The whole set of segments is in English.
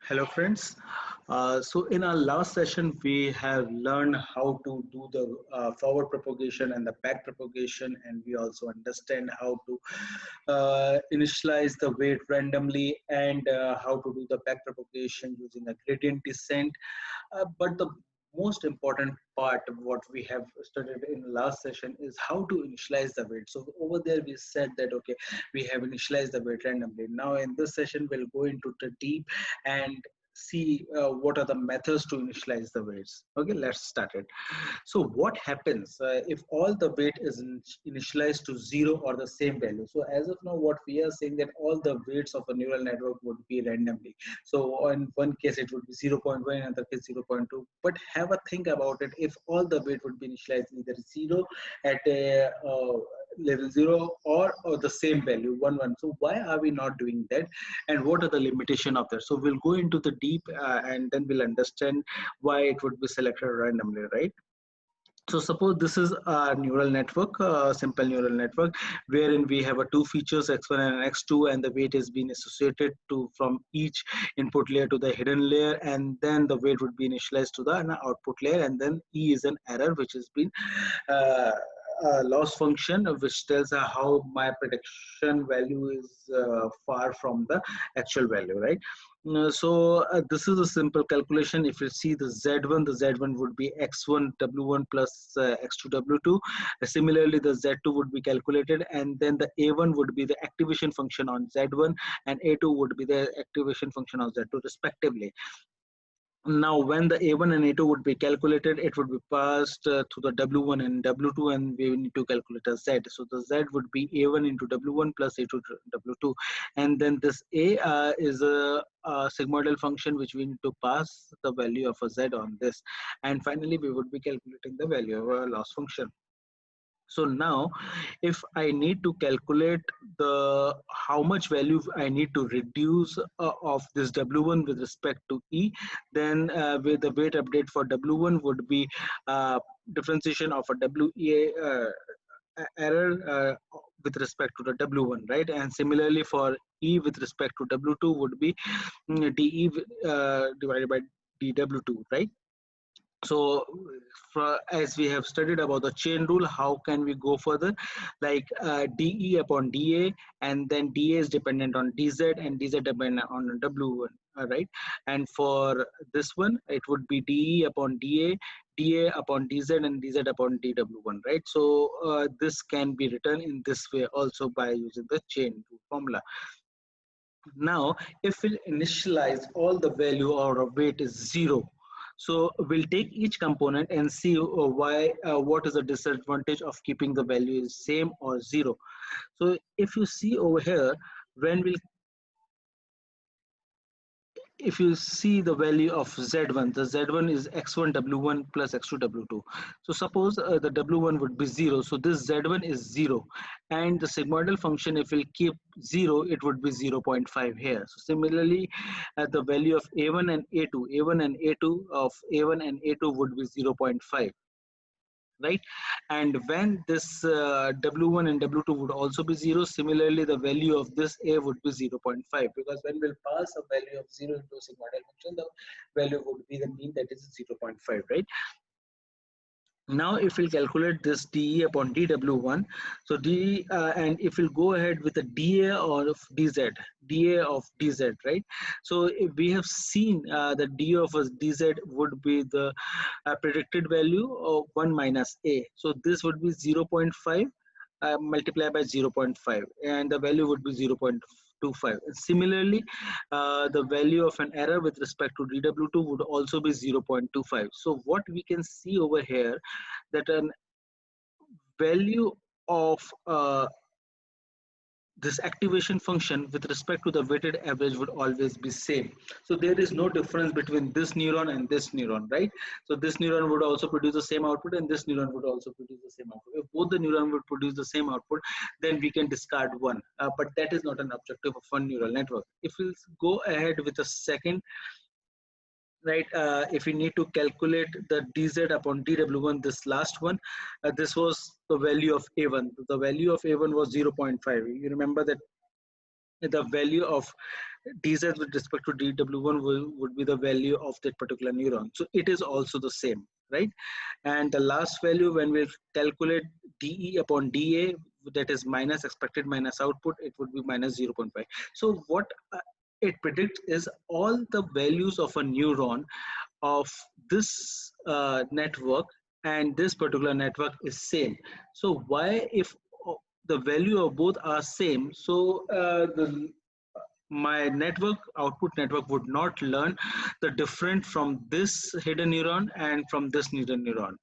Hello friends. So in our last session, we have learned how to do the forward propagation and the back propagation, and we also understand how to initialize the weight randomly and how to do the back propagation using a gradient descent. But the most important part of what we have studied in the last session is how to initialize the weight. So over there we said that okay, we have initialized the weight randomly. Now in this session we'll go into the deep and see what are the methods to initialize the weights. Okay, let's start it. So what happens if all the weight is initialized to 0 or the same value? So as of now, what we are saying that all the weights of a neural network would be randomly. So in one case it would be 0.1, in another case 0.2. But have a think about it. If all the weight would be initialized either 0 at a level 0 or the same value 1 1. So why are we not doing that? And what are the limitation of that? So we'll go into the deep and then we'll understand why it would be selected randomly, right? So suppose this is a neural network, a simple neural network, wherein we have a two features x1 and x2, and the weight is being associated to from each input layer to the hidden layer, and then the weight would be initialized to the output layer, and then E is an error which has been uh, loss function which tells how my prediction value is far from the actual value, right? This is a simple calculation. If you see the Z1 would be X1 W1 plus X2 W2. Similarly, the Z2 would be calculated, and then the A1 would be the activation function on Z1, and A2 would be the activation function on Z2 respectively. Now when the A1 and A2 would be calculated, it would be passed to the W1 and W2, and we need to calculate a Z. So the Z would be A1 into W1 plus A2 W2, and then this A is a sigmoidal function which we need to pass the value of a Z on this, and finally we would be calculating the value of a loss function. So now if I need to calculate the how much value I need to reduce of this W1 with respect to E, then with the weight update for W1 would be differentiation of a WEA error with respect to the W1, right? And similarly for E with respect to W2 would be DE divided by DW2, right? So as we have studied about the chain rule, how can we go further? Like dE upon dA, and then dA is dependent on dz and dz dependent on w1, right? And for this one it would be dE upon dA, dA upon dz, and dz upon dw1, right? So this can be written in this way also by using the chain rule formula. Now if we initialize all the value or weight is 0, so we'll take each component and see what is the disadvantage of keeping the value is same or 0. So if you see over here, when we'll if you see the value of Z1, the Z1 is X1 W1 plus X2 W2. So suppose the W1 would be 0. So this Z1 is 0. And the sigmoidal function, if we'll keep 0, it would be 0.5 here. So similarly, the value of A1 and A2, A1 and A2 of A1 and A2 would be 0.5. Right, and when this W1 and W2 would also be 0, similarly the value of this A would be 0.5, because when we'll pass a value of 0 into a sigmoidal function, the value would be the mean, that is 0.5, right? Now if we'll calculate this dE upon dW1, so dE and if we'll go ahead with the dA of dz, dA of dz, right? So if we have seen the dA of a dz would be the predicted value of 1 minus A. So this would be 0.5 multiplied by 0.5, and the value would be 0.25. Similarly, the value of an error with respect to dW2 would also be 0.25. So what we can see over here, that an value of this activation function with respect to the weighted average would always be same. So there is no difference between this neuron and this neuron, right? So this neuron would also produce the same output, and this neuron would also produce the same output. If both the neuron would produce the same output, then we can discard one, but that is not an objective of one neural network. If we go ahead with the second, right, if we need to calculate the dz upon dw1, this last one, this was the value of a1. The value of a1 was 0.5. You remember that the value of dz with respect to dw1 would be the value of that particular neuron. So it is also the same, right? And the last value, when we calculate de upon da, that is minus expected minus output, it would be minus 0.5. So what it predicts is all the values of a neuron of this network and this particular network is same. So why, if the value of both are same, so the my network output network would not learn the different from this hidden neuron and from this hidden neuron,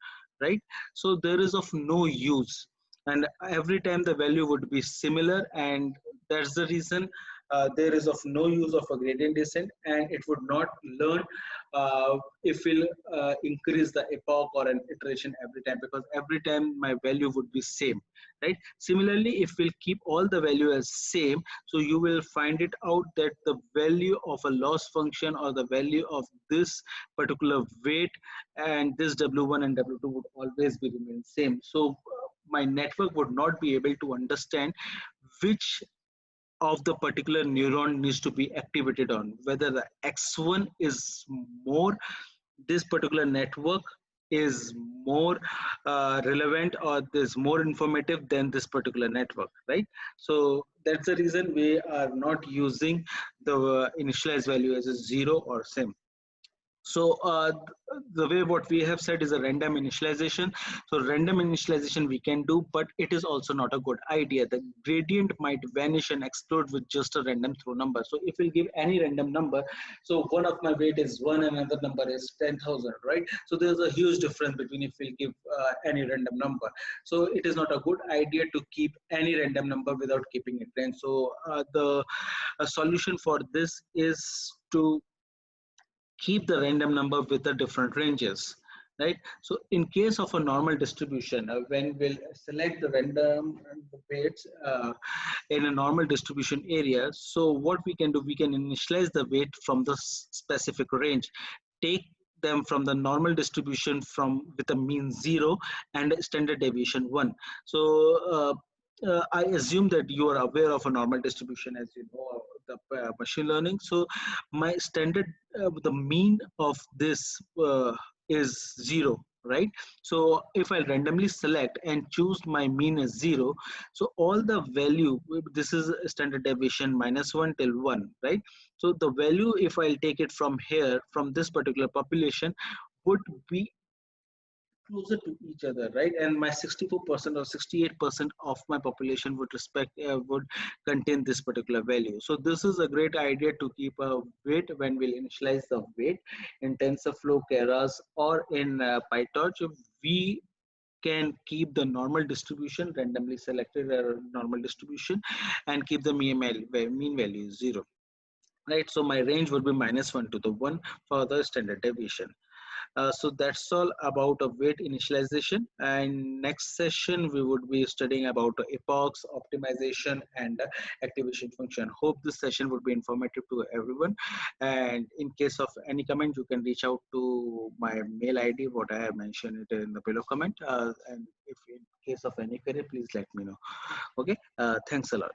right? So there is of no use, and every time the value would be similar, and that's the reason there is of no use of a gradient descent, and it would not learn if we'll increase the epoch or an iteration every time, because every time my value would be same, right? Similarly, if we'll keep all the value as same, so you will find it out that the value of a loss function or the value of this particular weight and this w1 and w2 would always be remain same. So my network would not be able to understand which of the particular neuron needs to be activated on, whether the x1 is more, this particular network is more relevant or is more informative than this particular network, right? So that's the reason we are not using the initialized value as a 0 or same. So the way what we have said is a random initialization. So random initialization we can do, but it is also not a good idea. The gradient might vanish and explode with just a random throw number. So if we give any random number, so one of my weight is 1 and another number is 10,000, right? So there's a huge difference between if we give any random number. So it is not a good idea to keep any random number without keeping it range. So the solution for this is to keep the random number with the different ranges, right? So in case of a normal distribution, when we'll select the random weights in a normal distribution area, so what we can do, we can initialize the weight from the specific range, take them from the normal distribution from with a mean 0 and standard deviation 1. So I assume that you are aware of a normal distribution, as you know the machine learning. So my standard the mean of this is 0, right? So if I randomly select and choose my mean as 0, so all the value, this is standard deviation -1 till 1, right? So the value, if I'll take it from here, from this particular population, would be closer to each other, right? And my 64% or 68% of my population would contain this particular value. So this is a great idea to keep a weight when we'll initialize the weight in TensorFlow, Keras, or in PyTorch. We can keep the normal distribution, randomly selected normal distribution, and keep the mean value 0, right? So my range would be -1 to the 1 for the standard deviation. So that's all about a weight initialization, and next session we would be studying about epochs, optimization, and activation function. Hope this session would be informative to everyone, and in case of any comment you can reach out to my mail ID, what I have mentioned it in the below comment, and if in case of any query, please let me know. Okay, thanks a lot.